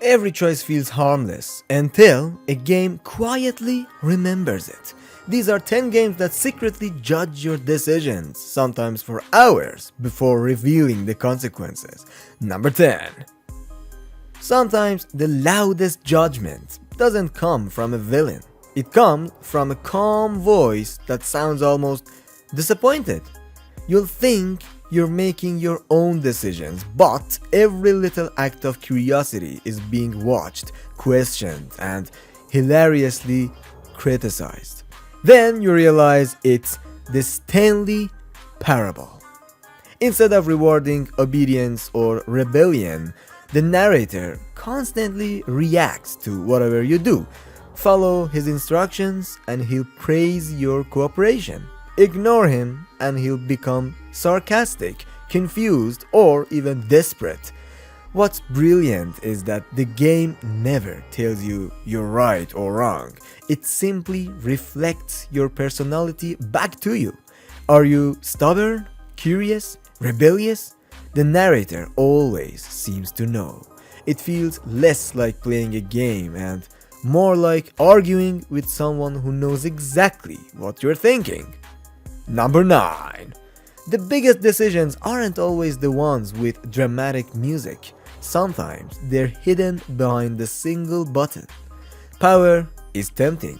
Every choice feels harmless until a game quietly remembers it. These are 10 games that secretly judge your decisions, sometimes for hours, before revealing the consequences. Number 10. Sometimes the loudest judgment doesn't come from a villain. It comes from a calm voice that sounds almost disappointed. You'll think you're making your own decisions, but every little act of curiosity is being watched, questioned, and hilariously criticized. Then you realize it's the Stanley parable. Instead of rewarding obedience or rebellion, the narrator constantly reacts to whatever you do. Follow his instructions and he'll praise your cooperation. Ignore him and he'll become sarcastic, confused, or even desperate. What's brilliant is that the game never tells you you're right or wrong. It simply reflects your personality back to you. Are you stubborn, curious, rebellious? The narrator always seems to know. It feels less like playing a game and more like arguing with someone who knows exactly what you're thinking. Number 9. The biggest decisions aren't always the ones with dramatic music. Sometimes they're hidden behind a single button. Power is tempting.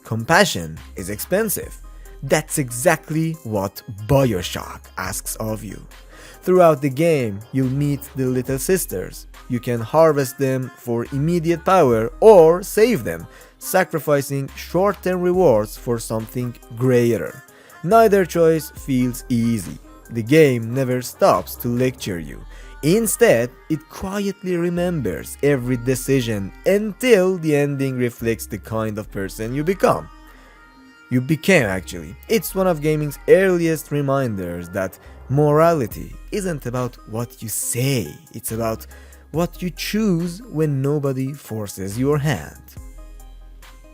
Compassion is expensive. That's exactly what BioShock asks of you. Throughout the game, you'll meet the little sisters. You can harvest them for immediate power or save them, sacrificing short-term rewards for something greater. Neither choice feels easy. The game never stops to lecture you. Instead, it quietly remembers every decision until the ending reflects the kind of person you become. You became, actually. It's one of gaming's earliest reminders that morality isn't about what you say, it's about what you choose when nobody forces your hand.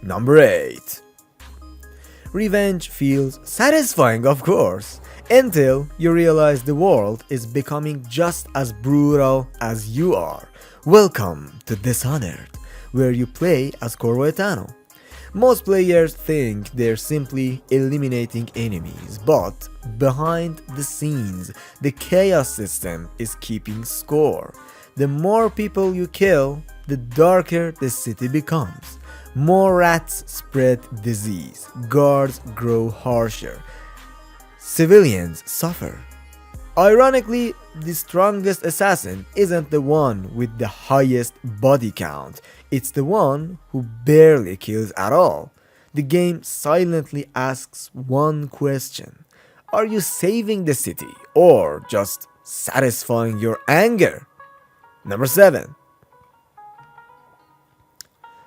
Number 8. Revenge feels satisfying, of course, until you realize the world is becoming just as brutal as you are. Welcome to Dishonored, where you play as Corvo Attano. Most players think they're simply eliminating enemies, but behind the scenes, the chaos system is keeping score. The more people you kill, the darker the city becomes. More rats spread disease, guards grow harsher, civilians suffer. Ironically, the strongest assassin isn't the one with the highest body count, it's the one who barely kills at all. The game silently asks one question: are you saving the city or just satisfying your anger? Number 7.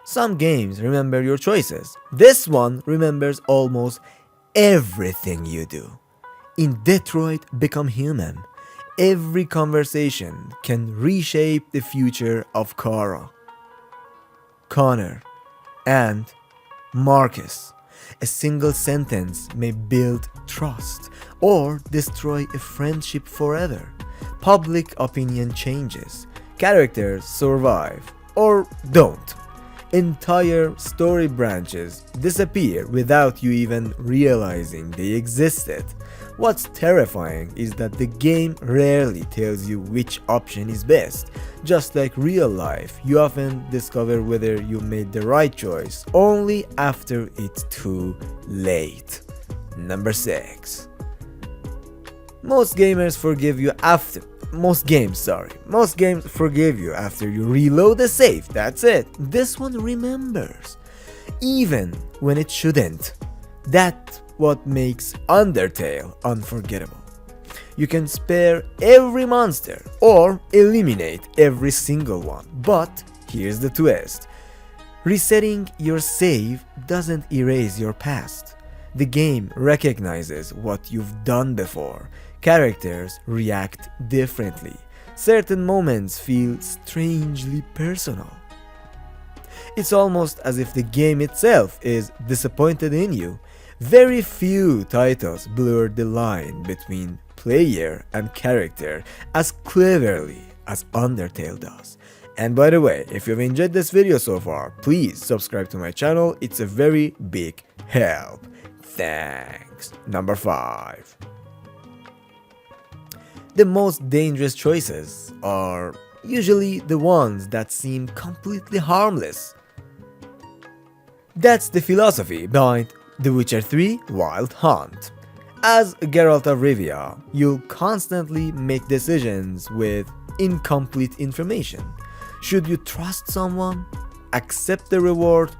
Some games remember your choices. This one remembers almost everything you do. In Detroit Become Human, every conversation can reshape the future of Kara, Connor, and Markus. A single sentence may build trust or destroy a friendship forever. Public opinion changes. Characters survive or don't. Entire story branches disappear without you even realizing they existed. What's terrifying is that the game rarely tells you which option is best. Just like real life, you often discover whether you made the right choice only after it's too late. Number 6. Most games forgive you after you reload the save. That's it. This one remembers, even when it shouldn't. That's what makes Undertale unforgettable. You can spare every monster or eliminate every single one, but here's the twist. Resetting your save doesn't erase your past. The game recognizes what you've done before. Characters react differently. Certain moments feel strangely personal. It's almost as if the game itself is disappointed in you. Very few titles blur the line between player and character as cleverly as Undertale does. And by the way, if you've enjoyed this video so far, please subscribe to my channel, it's a very big help. Thanks. Number 5. The most dangerous choices are usually the ones that seem completely harmless. That's the philosophy behind The Witcher 3 Wild Hunt. As Geralt of Rivia, you'll constantly make decisions with incomplete information. Should you trust someone? Accept the reward?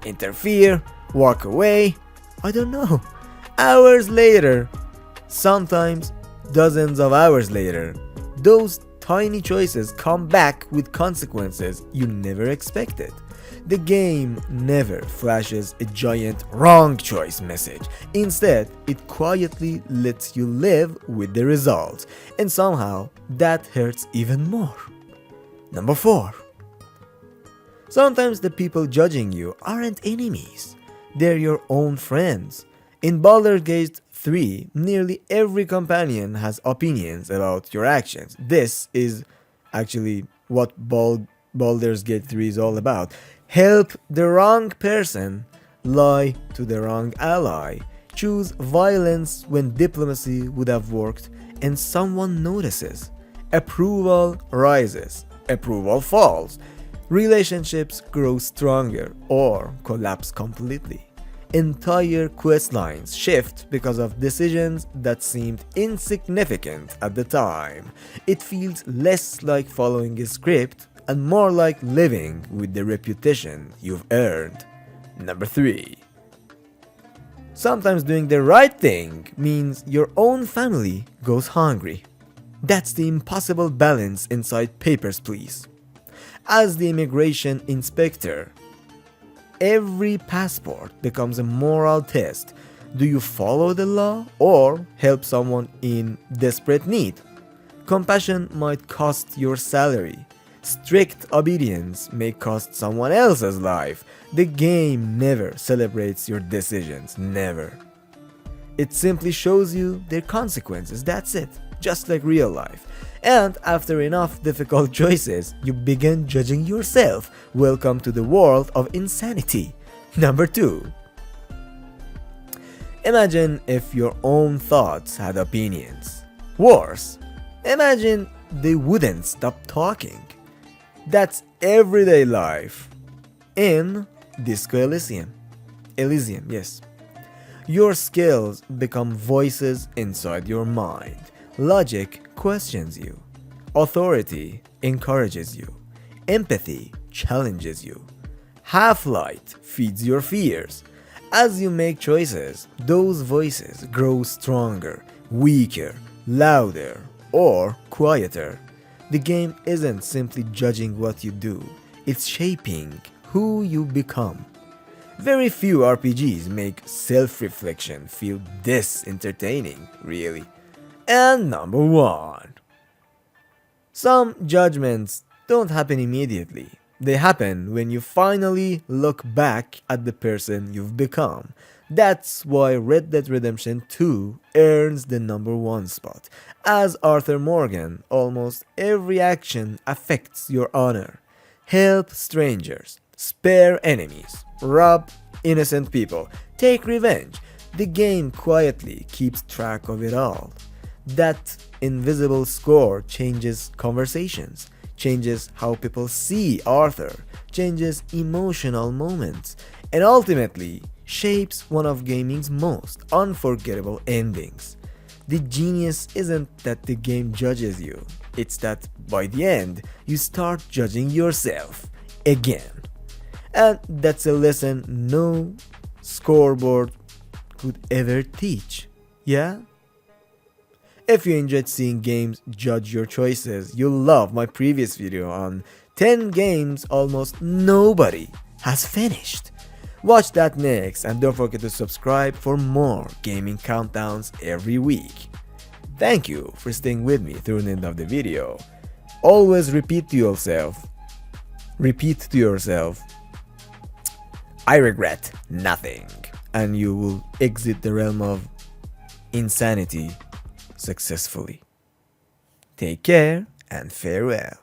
Interfere? Walk away? I don't know. Hours later, sometimes dozens of hours later, those tiny choices come back with consequences you never expected. The game never flashes a giant wrong choice message. Instead, it quietly lets you live with the results, and somehow that hurts even more. Number 4. Sometimes the people judging you aren't enemies. They're your own friends. In Baldur's Gate 3, nearly every companion has opinions about your actions. This is actually what Baldur's Gate 3 is all about. Help the wrong person, lie to the wrong ally, choose violence when diplomacy would have worked, and someone notices. Approval rises, approval falls. Relationships grow stronger or collapse completely. Entire quest lines shift because of decisions that seemed insignificant at the time. It feels less like following a script and more like living with the reputation you've earned. Number 3. Sometimes doing the right thing means your own family goes hungry. That's the impossible balance inside Papers, Please. As the immigration inspector, every passport becomes a moral test. Do you follow the law or help someone in desperate need? Compassion might cost your salary. Strict obedience may cost someone else's life. The game never celebrates your decisions, never. It simply shows you their consequences, that's it, just like real life. And after enough difficult choices, you begin judging yourself. Welcome to the world of insanity. Number 2. Imagine if your own thoughts had opinions. Worse, imagine they wouldn't stop talking. That's everyday life in Disco Elysium. Elysium, yes. Your skills become voices inside your mind. Logic questions you. Authority encourages you. Empathy challenges you. Half-light feeds your fears. As you make choices, those voices grow stronger, weaker, louder, or quieter. The game isn't simply judging what you do, it's shaping who you become. Very few RPGs make self-reflection feel this entertaining, really. And number 1. Some judgments don't happen immediately. They happen when you finally look back at the person you've become. That's why Red Dead Redemption 2 earns the number 1 spot. As Arthur Morgan, almost every action affects your honor. Help strangers, spare enemies, rob innocent people, take revenge. The game quietly keeps track of it all. That invisible score changes conversations, changes how people see Arthur, changes emotional moments, and ultimately shapes one of gaming's most unforgettable endings. The genius isn't that the game judges you, it's that by the end, you start judging yourself again. And that's a lesson no scoreboard could ever teach, yeah? If you enjoyed seeing games judge your choices, you'll love my previous video on 10 games almost nobody has finished. Watch that next, and don't forget to subscribe for more gaming countdowns every week. Thank you for staying with me through the end of the video. Always repeat to yourself, I regret nothing, and you will exit the realm of insanity successfully. Take care and farewell.